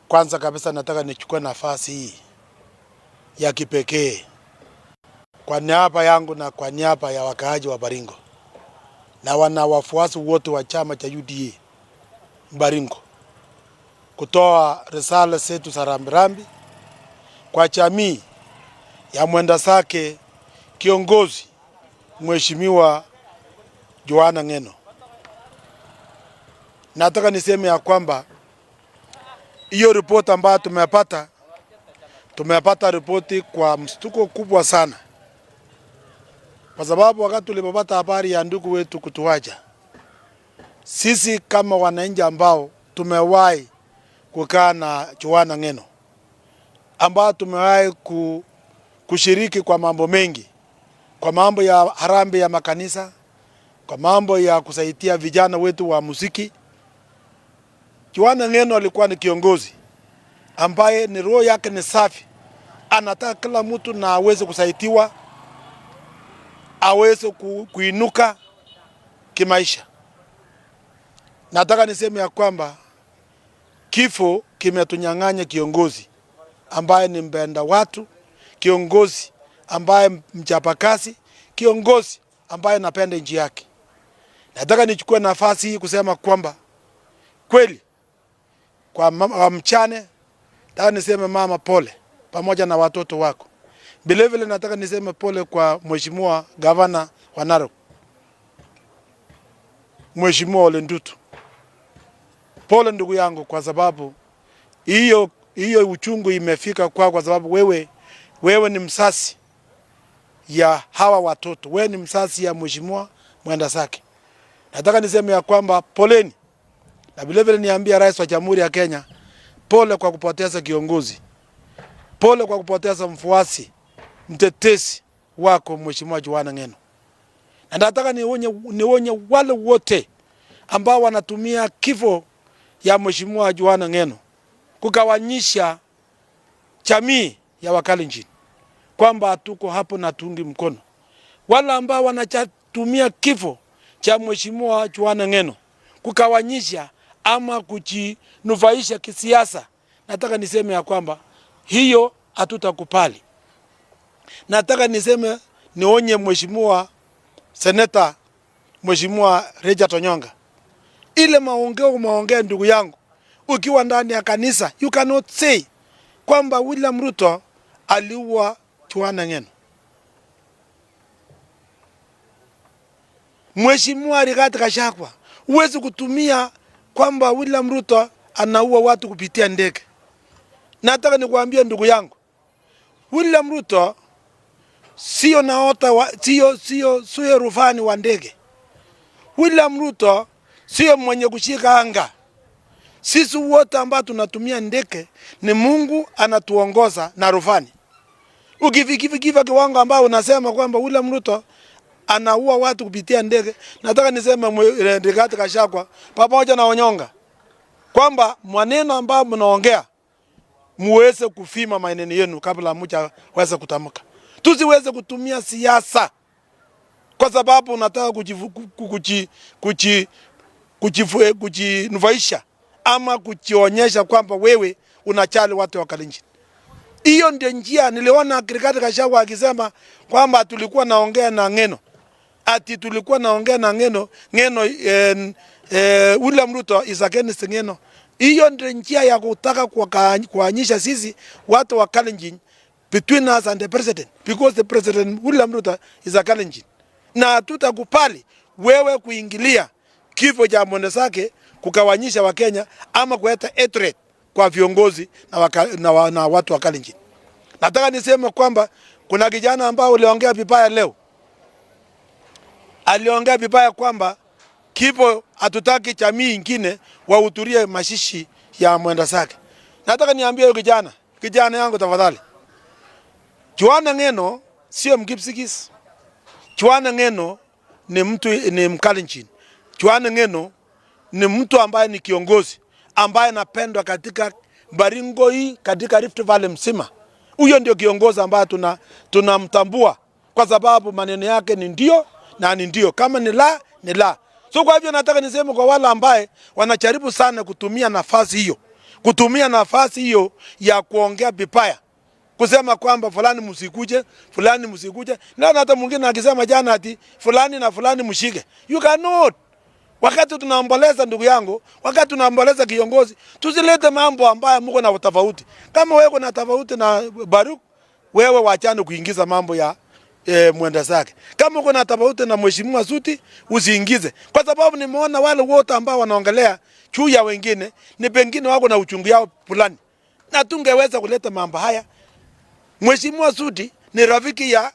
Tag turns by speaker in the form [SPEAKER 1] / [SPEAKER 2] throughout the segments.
[SPEAKER 1] Kwanza kabisa nataka nichukue nafasi hii ya kipekee kwa niaba yangu na kwa niaba ya wakaaji wa Baringo na wana wafuasi wote wa chama cha UDA Baringo kutoa risala zetu za rambirambi kwa jamii ya mwenda zake kiongozi Mheshimiwa Joanna Ng'eno. Nataka niseme ya kwamba hiyo ripoti ambayo tumepata ripoti kwa mshtuko kubwa sana, kwa sababu wakati tulipopata habari ya ndugu wetu kutuacha, sisi kama wananchi ambao tumewahi kukaa na Joanna Ng'eno, ambao tumewahi kushiriki kwa mambo mengi, kwa mambo ya harambee ya makanisa, kwa mambo ya kusaidia vijana wetu wa muziki. Joanna Ng'eno alikuwa ni kiongozi ambaye ni roho yake ni safi, anataka kila mtu na aweze kusaidiwa, aweze kuinuka kimaisha. Nataka niseme ya kwamba kifo kimetunyang'anya kiongozi ambaye ni mpenda watu, kiongozi ambaye mchapakazi, kiongozi ambaye anapenda nchi yake. Nataka nichukue nafasi hii kusema kwamba kweli kwa mchane, nataka niseme mama pole pamoja na watoto wako. Vilevile nataka niseme pole kwa Mheshimiwa Gavana wa Narok, Mheshimiwa Ole Ntutu. Pole ndugu yangu, kwa sababu hiyo uchungu imefika kwa sababu wewe ni msasi ya hawa watoto, wewe ni msasi ya Mheshimiwa mwenda zake. Nataka niseme ya kwamba poleni, na vilevile niambia Rais wa Jamhuri ya Kenya pole kwa kupoteza kiongozi, pole kwa kupoteza mfuasi mtetezi wako Mheshimiwa Joanna Ng'eno. Na nataka nionye wale wote ambao wanatumia kifo ya Mheshimiwa Joanna Ng'eno kugawanyisha jamii ya Wakalenjin, kwamba tuko hapo na tungi mkono. Wale ambao wanatumia kifo cha Mheshimiwa Joanna Ng'eno kugawanyisha ama kujinufaisha kisiasa, nataka niseme ya kwamba hiyo hatutakubali. Nataka niseme nionye Mheshimiwa Seneta Mheshimiwa Richard Onyonga, ile maongeo ndugu yangu, ukiwa ndani ya kanisa you cannot say kwamba William Ruto aliua Joanna Ng'eno. Mheshimiwa Rigathi Gachagua, uwezi kutumia kwamba William Ruto anaua watu kupitia ndege. Nataka nikuambia ndugu yangu, William Ruto sio naota sio rufani wa ndege. William Ruto sio mwenye kushika anga. Sisi wote ambao tunatumia ndege ni Mungu anatuongoza na rufani. Ukifikiva kiwango ambao unasema kwamba William Ruto anaua watu kupitia ndege, nataka niseme Rigathi Gachagua pamoja na Onyonga kwamba maneno ambayo mnaongea muweze kufima maneno yenu kabla mjaweza kutamka. Tusiweze kutumia siasa kwa sababu unataka kujinufaisha ama kujionyesha kwamba wewe unachali watu wa Kalenjin. Hiyo ndio njia. Niliona Rigathi Gachagua akisema kwamba tulikuwa naongea na Ng'eno. Ati tulikuwa naongea na Ng'eno, William Ruto is against Ng'eno. Hiyo ndio njia ya kutaka kuanyisha sisi watu wa Kalenjin between us and the president, because the president William Ruto is a Kalenjin. Na tutakubali wewe kuingilia kifo cha mwenda zake kugawanyisha wa Kenya ama kuleta hatred kwa viongozi na watu wa Kalenjin. Nataka niseme kwamba kuna kijana ambao uliongea vibaya leo. Aliongea vibaya kwamba kifo hatutaki jamii nyingine wahudhurie mashishi ya mwenda zake. Nataka niambie huyo kijana yangu tafadhali, Joanna Ng'eno sio Mkipsigis. Joanna Ng'eno ni Mkalenjin. Joanna Ng'eno ni mtu ambaye ni kiongozi ambaye anapendwa katika Baringo hii, katika Rift Valley mzima. Huyo ndio kiongozi ambaye tunamtambua kwa sababu maneno yake ni ndio na ni ndio, kama ni la ni la. So kwa hivyo nataka niseme kwa wale ambaye wanajaribu sana kutumia nafasi hiyo kutumia nafasi hiyo ya kuongea vibaya, kusema kwamba fulani msikuje, fulani msikuje. Na hata mwingine akisema jana ati fulani na fulani mshike. You cannot. Wakati tunaomboleza ndugu yangu, wakati tunaomboleza kiongozi, tusilete mambo ambayo mko na tofauti. Kama wewe uko na tofauti na Baruk, wewe waachane kuingiza mambo ya mwenda zake. Kama uko na tofauti na Mheshimiwa Suti, usiingize. Kwa sababu nimeona wale wote ambao wanaongelea juu ya wengine, ni pengine wako na uchungu yao fulani. Na tungeweza kuleta mambo haya. Mheshimiwa Suti ni rafiki ya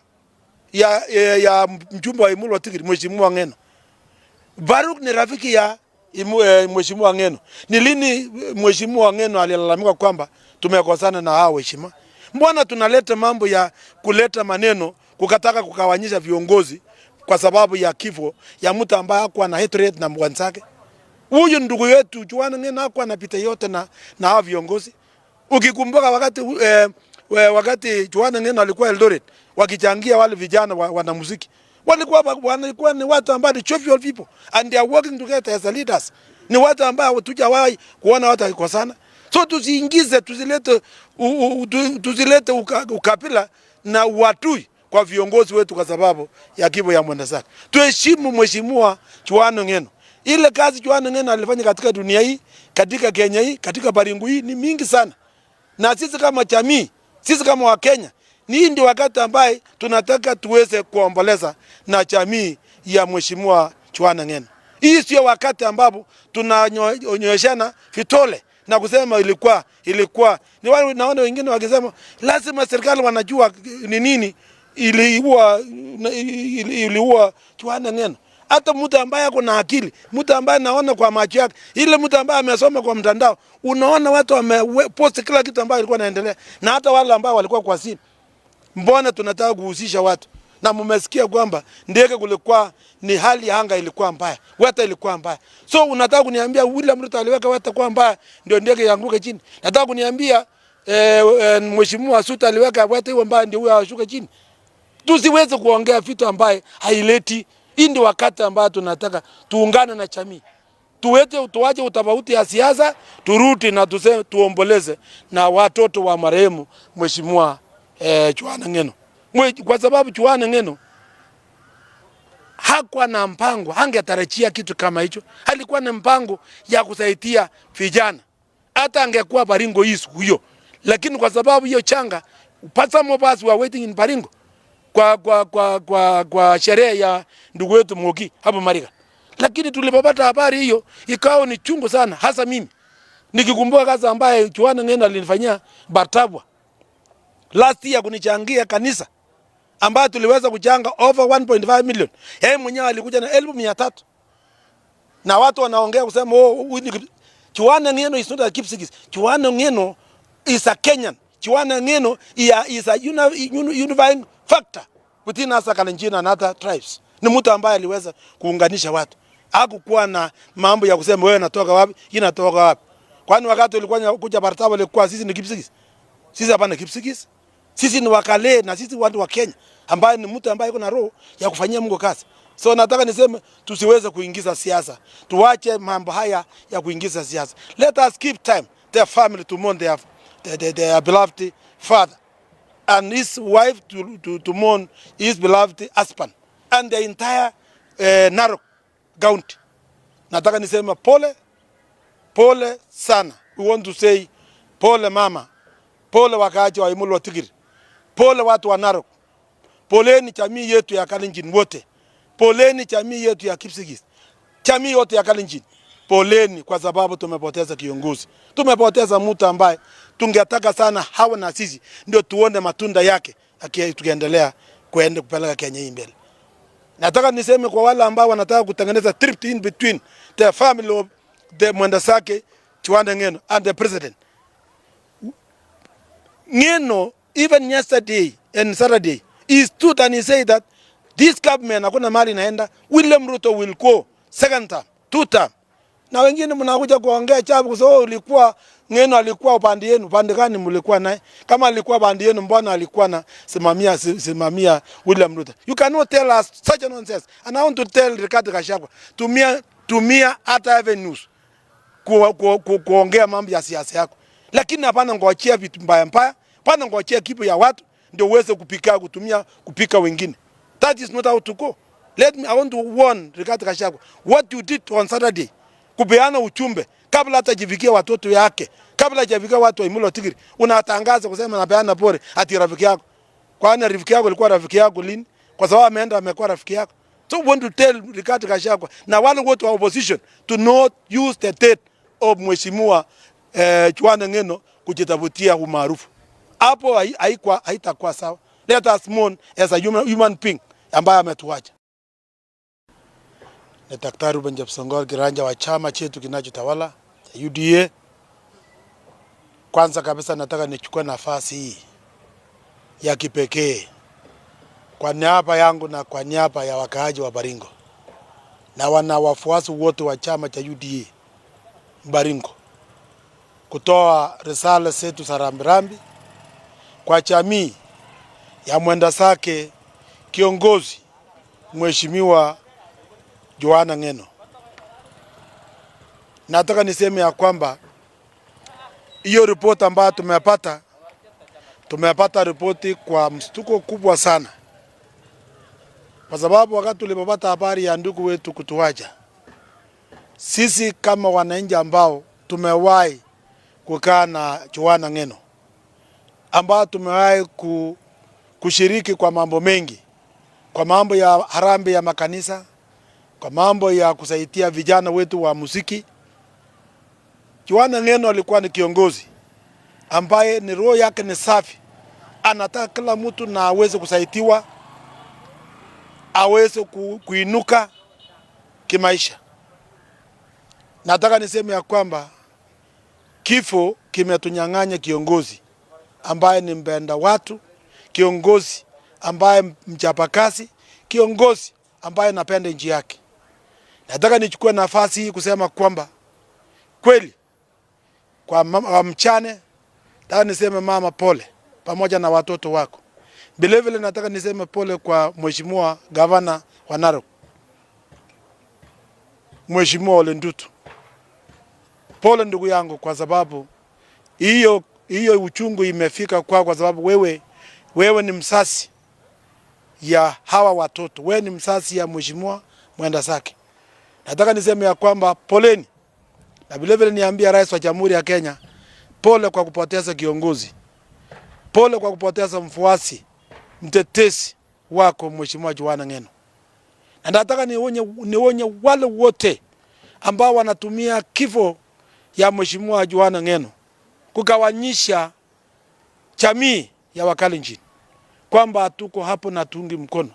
[SPEAKER 1] mjumbe wa Imulu Watigiri, Mheshimiwa Ng'eno. Baruk ni rafiki ya Mheshimiwa Ng'eno. Ni lini Mheshimiwa Ng'eno alilalamika kwamba tumekosana na hao heshima? Mbona tunaleta mambo ya kuleta maneno kukataka kukawanyisha viongozi kwa sababu ya kifo ya mtu ambaye hakuwa na hatred na mwenzake? Huyu ndugu yetu Juana Ng'eno hakuwa anapita yote na hao viongozi. Ukikumbuka wakati Juana Ng'eno alikuwa Eldoret wakichangia wale vijana wanamuziki, walikuwa ni watu ambao ni jovial people and they are working together as leaders. Ni watu ambao tujawahi kuona watu wakikosana. So tusiingize, tusilete ukabila na uadui kwa viongozi wetu kwa sababu ya kifo ya mwenda zake. Tuheshimu Mheshimiwa Juana Ng'eno. Ile kazi Juana Ng'eno alifanya katika dunia hii, katika Kenya hii, katika Baringo hii ni mingi sana. Na sisi kama jamii, sisi kama Wakenya, ni ndio wakati ambaye tunataka tuweze kuomboleza na jamii ya Mheshimiwa Juana Ng'eno. Hii sio wakati ambapo tunanyooshana vitole na kusema ilikuwa. Ni wale naona wengine wakisema lazima serikali wanajua ni nini iliua Juana Ng'eno. Hata mtu ambaye ako na akili, mtu ambaye naona kwa macho yake, ile mtu ambaye amesoma kwa mtandao, unaona watu wamepost kila kitu ambayo ilikuwa inaendelea. Na hata wale ambao walikuwa kwa simu. Mbona tunataka kuhusisha watu? Na mmesikia kwamba ndege kulikuwa ni hali ya anga ilikuwa mbaya, weather ilikuwa mbaya. So unataka kuniambia William Ruto aliweka weather kwa mbaya ndio ndege yanguke chini? Nataka kuniambia Mheshimiwa Suti aliweka weather hiyo mbaya ndio huyo ashuke chini? Tusiweze kuongea vitu ambaye haileti. Hii ndio wakati ambao tunataka tuungane na jamii. Tuache utofauti ya siasa, turudi na tuomboleze na watoto wa marehemu Mheshimiwa Juana Ng'eno. Kwa sababu Juana Ng'eno hakuwa na mpango, hangetarajia kitu kama hicho. Alikuwa na mpango ya kusaidia vijana. Hata angekuwa Baringo hiyo. Lakini kwa sababu hiyo changa, some of us were waiting in Baringo kwa sherehe ya ndugu wetu Mogi hapo Mariga. Lakini tulipopata habari hiyo ikawa ni chungu sana, hasa mimi. Nikikumbuka kazi ambaye Juana Ng'eno alinifanyia Bartabwa last year kunichangia kanisa ambayo tuliweza kuchanga over 1.5 million. Yeye mwenyewe alikuja na 1,300. Na watu wanaongea kusema Juana Ng'eno is not a Kipsigis. Juana Ng'eno is a Kenyan. Juana Ng'eno is a unifying factor within us Kalenjin and other tribes. Ni mtu ambaye aliweza kuunganisha watu. Hakukuwa na mambo ya kusema wewe natoka wapi, hii natoka wapi. Kwani wakati ulikuwa kuja Bartaba ilikuwa sisi ni Kipsigis? Sisi hapana Kipsigis. Sisi ni Wakale na sisi watu wa Kenya ambaye ni mtu ambaye kuna roho ya kufanyia Mungu kazi. So nataka niseme tusiweze kuingiza siasa. Tuache mambo haya ya kuingiza siasa. Let us keep time their family to mourn their beloved father and his wife to mourn his beloved husband and the entire Narok County. Nataka niseme pole sana. We want to say pole mama. Pole wakaaji wa Imulu Watigiri. Pole watu wa Narok. Poleni jamii yetu ya Kalenjin wote. Poleni jamii yetu ya Kipsigis. Jamii yote ya Kalenjin. Poleni kwa sababu tumepoteza kiongozi. Tumepoteza mtu ambaye tungetaka sana hawa na sisi ndio tuone matunda yake tukiendelea kupeleka Kenya hii mbele. Nataka niseme kwa wale ambao wanataka kutengeneza trip in between the family of the mwenda zake Juana Ng'eno and the president. Ng'eno, even yesterday and Saturday, he stood and he said that this government hakuna mali naenda, William Ruto will go second term, 2 term. Na wengine mnakuja kuongea chabu kusema ulikuwa Ng'eno alikuwa upande yenu, upande gani mlikuwa naye? Kama alikuwa upande yenu mbona alikuwa na simamia William Ruto? You cannot tell us such a nonsense. And I want to tell Rigathi Gachagua, tumia other avenues. kuongea mambo ya siasa yako, lakini hapana ngoachia vitu mbaya mbaya, hapana ngoachia kipo ya watu ndio uweze kupika wengine. That is not how to go. I want to warn Rigathi Gachagua, what you did on Saturday, kupeana uchumbe kabla hata jifikia watoto yake, kabla hajafikia watu wa Imulo Tigiri, unatangaza kusema napeana pole ati rafiki yako. Kwani rafiki yako alikuwa rafiki yako lini? Kwa sababu ameenda amekuwa rafiki yako. So we want to tell Rigathi Gachagua na wale wote wa opposition to not use the death of Mheshimiwa Joanna Ng'eno kujitafutia umaarufu. Hapo haitakuwa sawa. Let us mourn as a human being ambaye ametuacha. Ni Daktari Reuben Chepsongor, kiranja wa chama chetu kinachotawala cha UDA. Kwanza kabisa nataka nichukue nafasi hii ya kipekee kwa niaba yangu na kwa niaba ya wakaaji wa Baringo na wana wafuasi wote wa chama cha UDA Baringo kutoa risala zetu za rambirambi kwa jamii ya mwenda zake kiongozi Mheshimiwa Joanna Ng'eno. Nataka niseme ya kwamba hiyo ripoti ambayo tumepata ripoti kwa mshtuko kubwa sana, kwa sababu wakati tulipopata habari ya ndugu wetu kutuacha, sisi kama wananchi ambao tumewahi kukaa na Joanna Ng'eno, ambao tumewahi kushiriki kwa mambo mengi, kwa mambo ya harambee ya makanisa, kwa mambo ya kusaidia vijana wetu wa muziki. Joanna Ng'eno alikuwa ni kiongozi ambaye ni roho yake ni safi, anataka kila mtu na aweze kusaidiwa, aweze kuinuka kimaisha. Nataka niseme ya kwamba kifo kimetunyang'anya kiongozi ambaye ni mpenda watu, kiongozi ambaye mchapakazi, kiongozi ambaye anapenda nchi yake. Nataka nichukue nafasi hii kusema kwamba kweli kwa mchane, nataka niseme mama pole pamoja na watoto wako. Vilevile nataka niseme pole kwa Mheshimiwa Gavana wa Narok, Mheshimiwa Ole Ntutu. Pole ndugu yangu, kwa sababu hiyo uchungu imefika kwa sababu wewe ni msasi ya hawa watoto, wewe ni msasi ya Mheshimiwa mwenda zake. Nataka niseme ya kwamba poleni, na vilevile niambia Rais wa Jamhuri ya Kenya, pole kwa kupoteza kiongozi, pole kwa kupoteza mfuasi, mtetezi wako Mheshimiwa Joanna Ng'eno. Na nataka nionye wale wote ambao wanatumia kifo ya Mheshimiwa Joanna Ng'eno kugawanyisha jamii ya Wakalenjin, kwamba tuko hapo na tungi mkono.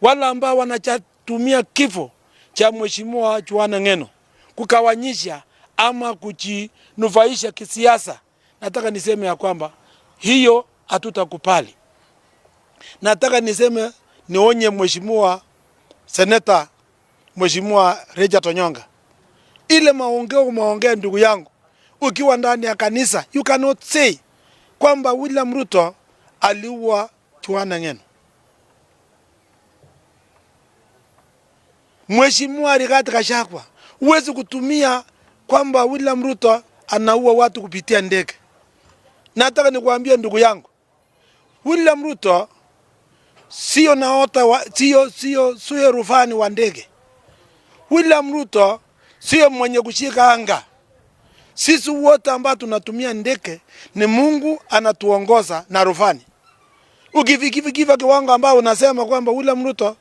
[SPEAKER 1] Wale ambao wanatumia kifo cha Mheshimiwa Joanna Ng'eno kugawanyisha ama kujinufaisha kisiasa, nataka niseme ya kwamba hiyo hatutakubali. Nataka nionye Mheshimiwa Seneta Mheshimiwa Richard Onyonga, ile maongeo ndugu yangu, ukiwa ndani ya kanisa, you cannot say kwamba William Ruto aliua Joanna Ng'eno. Mheshimiwa Rigathi Gachagua, uwezi kutumia kwamba William Ruto anaua watu kupitia ndege. Nataka nikuambie ndugu yangu, William Ruto sio naota sio rufani wa ndege. William Ruto sio mwenye kushika anga. Sisi wote ambao tunatumia ndege ni Mungu anatuongoza na rufani. Ukifikiva kiwango ambao unasema kwamba William Ruto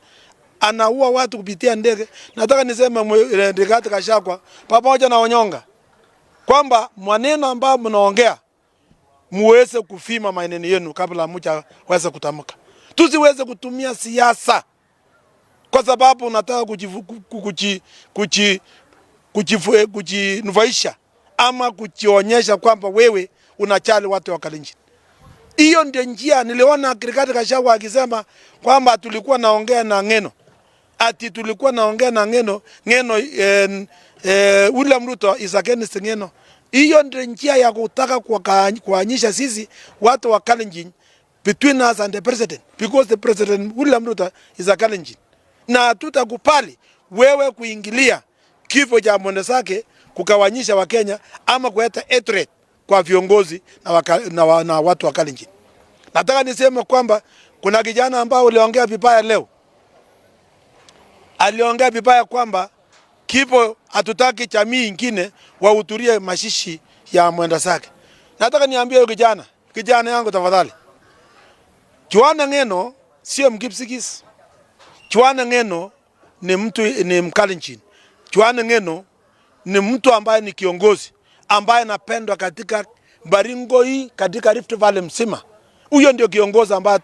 [SPEAKER 1] anaua watu kupitia ndege, nataka niseme Rigathi Gachagua pamoja na Onyonga kwamba maneno ambayo mnaongea muweze kufima maneno yenu kabla mjaweza kutamka. Tusiweze kutumia siasa kwa sababu unataka kujinufaisha ama kujionyesha kwamba wewe unachali watu wa Kalenjin. Hiyo ndio njia. Niliona Rigathi Gachagua akisema kwamba tulikuwa naongea na Ng'eno. Ati tulikuwa naongea na Ng'eno, William Ruto is against Ng'eno. Hiyo ndio njia ya kutaka kuanyisha sisi watu wa Kalenjin between us and the president, because the president William Ruto is a Kalenjin. Na tutakubali wewe kuingilia kifo cha mwenda zake kukawanyisha Wakenya ama kuleta hatred kwa viongozi na watu wa Kalenjin. Nataka niseme kwamba kuna kijana ambao uliongea vibaya leo. Aliongea vibaya kwamba kipo hatutaki jamii nyingine wahudhurie mashishi ya mwenda zake. Nataka niambie huyo kijana yangu tafadhali. Juana Ngeno sio Mkipsigis. Juana Ngeno ni mtu ni Mkalenjin. Juana Ngeno ni mtu ambaye ni kiongozi ambaye anapendwa katika Baringo hii, katika Rift Valley mzima. Huyo ndio kiongozi ambaye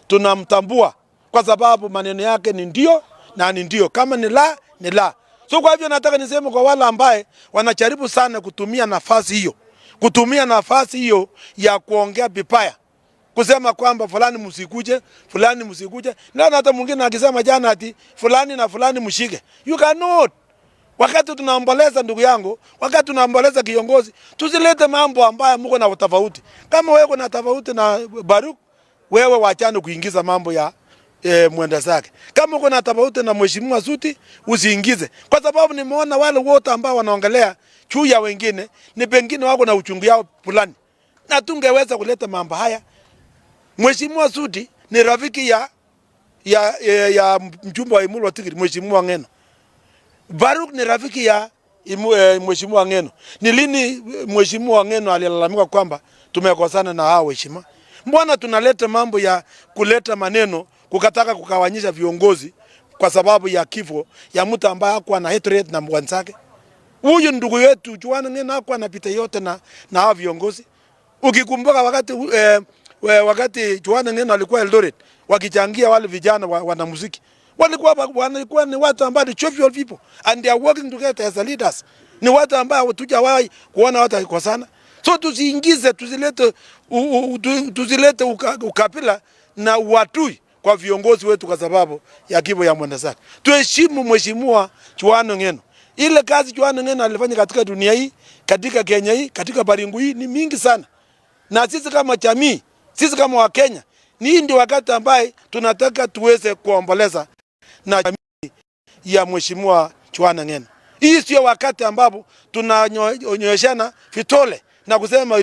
[SPEAKER 1] tunamtambua kwa sababu maneno yake ni ndio na ni ndio, kama ni la ni la. So kwa hivyo nataka niseme kwa wale ambaye wanajaribu sana kutumia nafasi hiyo ya kuongea vibaya, kusema kwamba fulani msikuje, na hata mwingine akisema jana ati fulani na fulani mshike. You cannot. Wakati tunaomboleza ndugu yangu, wakati tunaomboleza kiongozi, tusilete mambo ambayo mko na tofauti. Kama wewe uko na tofauti na Baruk, wewe waachane kuingiza mambo ya mwenda zake. Kama uko na tofauti na Mheshimiwa Suti, usiingize. Kwa sababu nimeona wale wote ambao wanaongelea juu ya wengine, ni pengine wako na uchungu yao fulani. Na tungeweza kuleta mambo haya. Mheshimiwa Suti ni rafiki ya mjumbe wa Imulu wa Tigiri, Mheshimiwa Ngeno. Baruk ni rafiki ya Mheshimiwa Ngeno. Ni lini Mheshimiwa Ngeno alilalamika kwamba tumekosana na hao heshima? Mbona tunaleta mambo ya kuleta maneno kukataka kukawanyisha viongozi kwa sababu ya kifo ya mtu ambaye hakuwa na hatred na mwenzake? Huyu ndugu yetu Juana Ngeno hakuwa anapita yote na hao viongozi. Ukikumbuka wakati Juana Ngeno alikuwa Eldoret wakichangia wale vijana wanamuziki, walikuwa ni watu ambao ni jovial people and they are working together as leaders. Ni watu ambao hatujawahi kuona watu wakikosana. So tusilete ukabila na uadui kwa viongozi wetu kwa sababu ya kifo ya mwenda zake. Tuheshimu Mheshimiwa Juana Ngeno. Ile kazi Juana Ngeno alifanya katika dunia hii, katika Kenya hii, katika Baringo hii ni mingi sana. Na sisi kama jamii, sisi kama Wakenya, ni ndio wakati ambaye tunataka tuweze kuomboleza na jamii ya Mheshimiwa Juana Ngeno. Hii sio wakati ambapo tunanyoshana vitole na kusema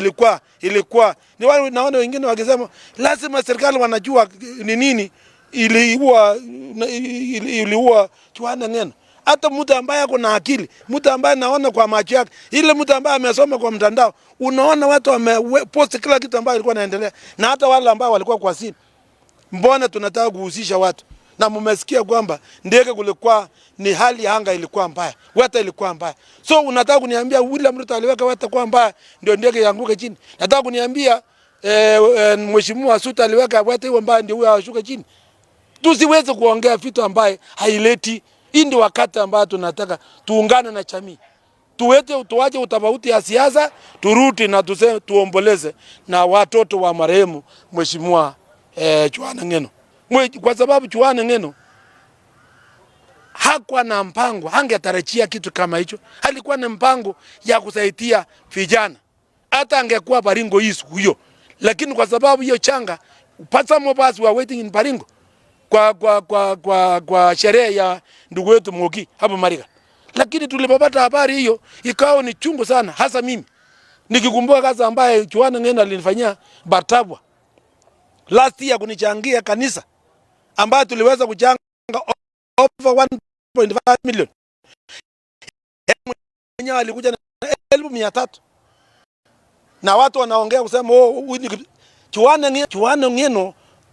[SPEAKER 1] ilikuwa. Ni wale naona wengine wakisema lazima serikali wanajua ni nini iliua Juana Ngeno. Hata mtu ambaye ako na akili, mtu ambaye naona kwa macho yake, ile mtu ambaye amesoma kwa mtandao, unaona watu wamepost kila kitu ambayo ilikuwa inaendelea, na hata wale ambao walikuwa kwa simu. Mbona tunataka kuhusisha watu? Na mmesikia kwamba ndege kulikuwa ni hali anga ilikuwa mbaya, wata ilikuwa mbaya. So unataka kuniambia William Ruto aliweka wata kwa mbaya ndio ndege ianguke chini? Nataka kuniambia Mheshimiwa Suti aliweka wata iwe mbaya ndio huyo ashuke chini? Tusiweze kuongea vitu ambaye haileti. Hii ndio wakati ambao tunataka tuungane na jamii. Tuache utofauti ya siasa, turudi na tuomboleze na watoto wa marehemu Mheshimiwa Juana Ngeno. Kwa sababu Juana Ngeno hakuwa na mpango, hangetarajia kitu kama hicho. Alikuwa na mpango ya kusaidia vijana. Hata angekuwa Baringo hiyo. Lakini kwa sababu hiyo changa, some of us were waiting in Baringo kwa sherehe ya ndugu wetu Mogi hapo Marigat. Lakini tulipopata habari hiyo ikawa ni chungu sana, hasa mimi nikikumbuka kazi ambaye Juana Ngeno alinifanyia Bartabwa last year kunichangia kanisa ambayo tuliweza kuchanga over 1.5 million. Mwenyewe alikuja na 1,300 na watu wanaongea kusema Juana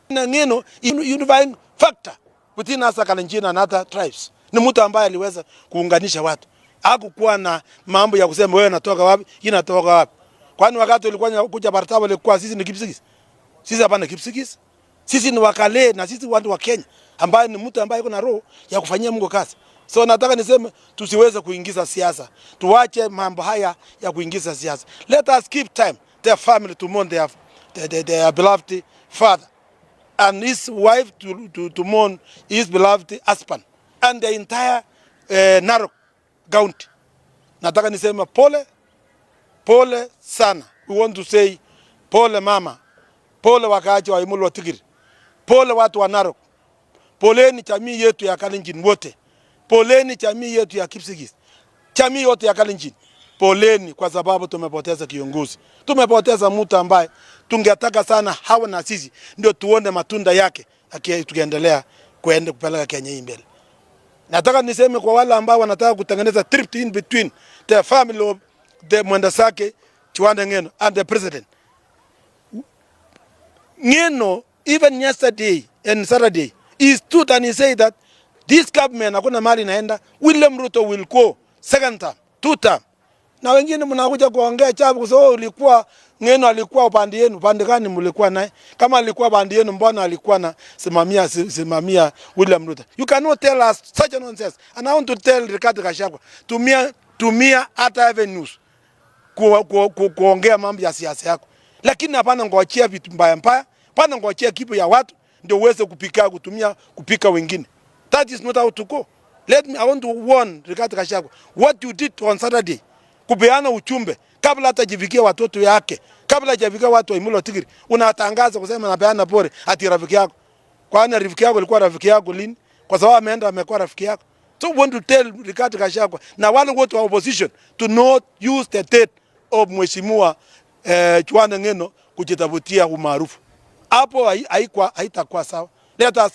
[SPEAKER 1] Ngeno unifying factor within us Kalenjin and other tribes. Ni mtu ambaye aliweza kuunganisha watu. Hakukuwa na mambo ya kusema wewe unatoka wapi, yeye anatoka wapi. Kwani wakati ulikuwa kuja Bartabo ilikuwa sisi ni Kipsigis. Sisi hapana Kipsigis. Sisi ni Wakale na sisi watu wa Kenya ambaye ni mtu ambaye yuko na roho ya kufanyia Mungu kazi. So nataka niseme tusiweze kuingiza siasa. Tuache mambo haya ya kuingiza siasa. Let us keep time their family to mourn their beloved father and his wife to mourn his beloved husband and the entire Narok County. Nataka niseme pole sana. We want to say pole mama, pole wakaaji wa Imulu wa Tigiri, pole watu wa Narok, poleni jamii yetu ya Kalenjin wote, poleni jamii yetu ya Kipsigis, jamii yote ya Kalenjin. poleni kwa sababu tumepoteza kiongozi. Tumepoteza mtu ambaye tungetaka sana hawa na sisi ndio tuone matunda yake tukiendelea kupeleka Kenya hii mbele. Nataka niseme kwa wale ambao wanataka kutengeneza trip in between the family of the Mwendasake, Chwande Ngeno and the president. Ngeno, even yesterday and Saturday, he stood and he said that this government hakuna mali naenda, William Ruto will go second term, 2 term. Na wengine mnakuja kuongea chabu kusema ulikuwa Ngeno alikuwa upande yenu, upande gani mlikuwa naye? Kama alikuwa upande yenu mbona alikuwa na simamia William Ruto? You cannot tell us such a nonsense. And I want to tell Rigathi Gachagua, tumia hata avenues kuongea mambo ya siasa yako. Lakini hapana ngoachia vitu mbaya mbaya, hapana ngoachia kipo ya watu ndio uweze kupika wengine. That is not how to go. I want to warn Rigathi Gachagua, what you did on Saturday, kupeana uchumbe kabla hata jifikia watoto yake, kabla hajafikia watu wa Imulo Tigiri, unatangaza kusema napeana pole ati rafiki yako. Kwani rafiki yako alikuwa rafiki yako lini? Kwa sababu ameenda amekuwa rafiki yako. So we want to tell Rigathi Gachagua na wale wote wa opposition to not use the death of Mheshimiwa Chwande Ngeno kujitafutia umaarufu. Hapo haitakuwa sawa. Let us